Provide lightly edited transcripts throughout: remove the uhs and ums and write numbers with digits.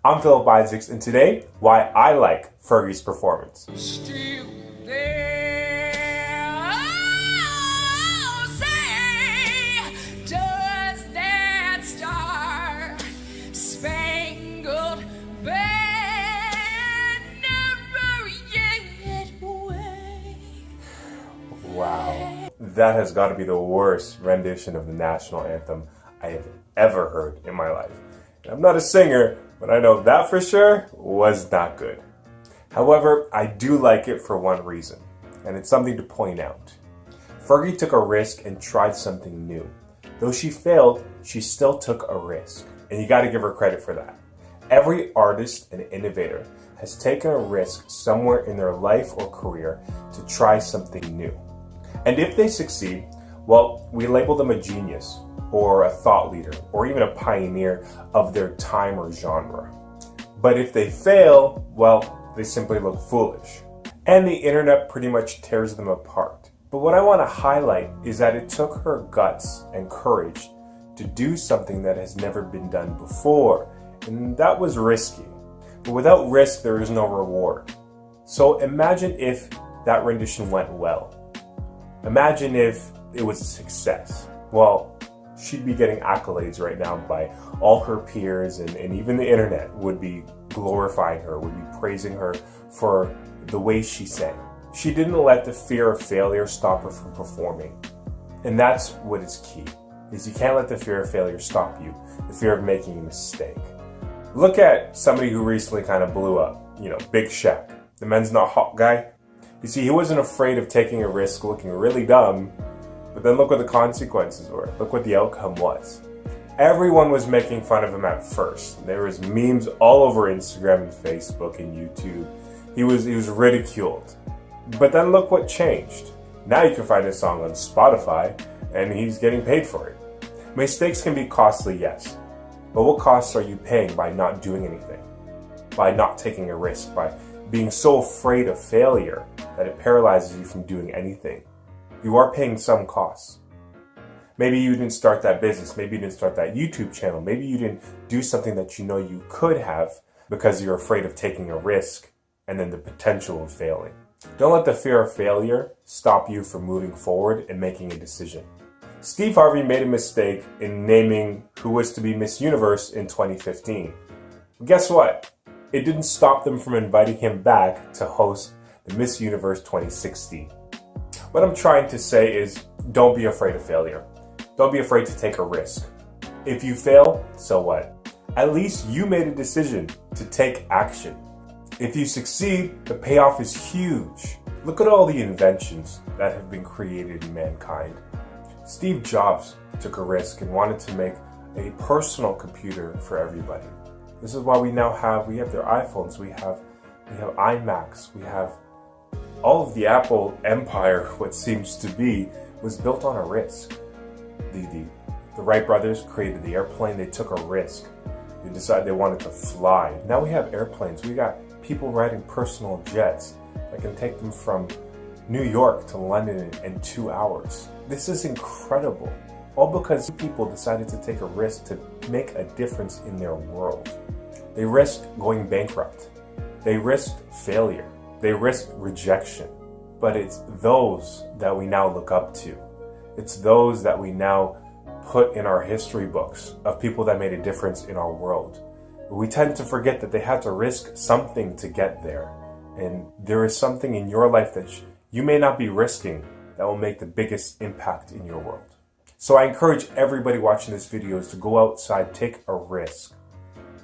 I'm Philip Isaacs, and today, why I like Fergie's performance. Still there, oh, say, does that star spangled banner yet wave? Wow, that has got to be the worst rendition of the national anthem I have ever heard in my life. And I'm not a singer, but I know that for sure was not good. However, I do like it for one reason, and it's something to point out. Fergie took a risk and tried something new. Though she failed, she still took a risk, and you gotta give her credit for that. Every artist and innovator has taken a risk somewhere in their life or career to try something new. And if they succeed, well, we label them a genius, or a thought leader, or even a pioneer of their time or genre. But if they fail, well, they simply look foolish. And the internet pretty much tears them apart. But what I want to highlight is that it took her guts and courage to do something that has never been done before, and that was risky. But without risk, there is no reward. So imagine if that rendition went well. Imagine if it was a success. Well, she'd be getting accolades right now by all her peers, and even the internet would be glorifying her, would be praising her for the way she sang. She didn't let the fear of failure stop her from performing. And that's what is key, is you can't let the fear of failure stop you, the fear of making a mistake. Look at somebody who recently kind of blew up, Big Shaq, the men's not hot guy. You see, he wasn't afraid of taking a risk looking really dumb, but then look what the consequences were. Look what the outcome was. Everyone was making fun of him at first. There was memes all over Instagram and Facebook and YouTube. He was ridiculed. But then look what changed. Now you can find his song on Spotify, and he's getting paid for it. Mistakes can be costly, yes. But what costs are you paying by not doing anything? By not taking a risk? By being so afraid of failure that it paralyzes you from doing anything? You are paying some costs. Maybe you didn't start that business. Maybe you didn't start that YouTube channel. Maybe you didn't do something that you know you could have because you're afraid of taking a risk and then the potential of failing. Don't let the fear of failure stop you from moving forward and making a decision. Steve Harvey made a mistake in naming who was to be Miss Universe in 2015. Guess what? It didn't stop them from inviting him back to host the Miss Universe 2016. What I'm trying to say is, don't be afraid of failure. Don't be afraid to take a risk. If you fail, so what? At least you made a decision to take action. If you succeed, the payoff is huge. Look at all the inventions that have been created in mankind. Steve Jobs took a risk and wanted to make a personal computer for everybody. This is why we have their iPhones, we have iMacs, we have all of the Apple empire, what seems to be, was built on a risk. The Wright brothers created the airplane. They took a risk. They decided they wanted to fly. Now we have airplanes. We got people riding personal jets that can take them from New York to London in 2 hours. This is incredible. All because people decided to take a risk to make a difference in their world. They risked going bankrupt. They risked failure. They risk rejection, but it's those that we now look up to. It's those that we now put in our history books of people that made a difference in our world. We tend to forget that they had to risk something to get there. And there is something in your life that you may not be risking that will make the biggest impact in your world. So I encourage everybody watching this video to go outside, take a risk,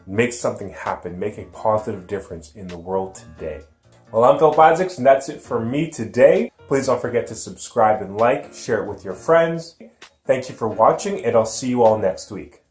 make something happen, make a positive difference in the world today. Well, I'm Philip Isaacs, and that's it for me today. Please don't forget to subscribe and like, share it with your friends. Thank you for watching, and I'll see you all next week.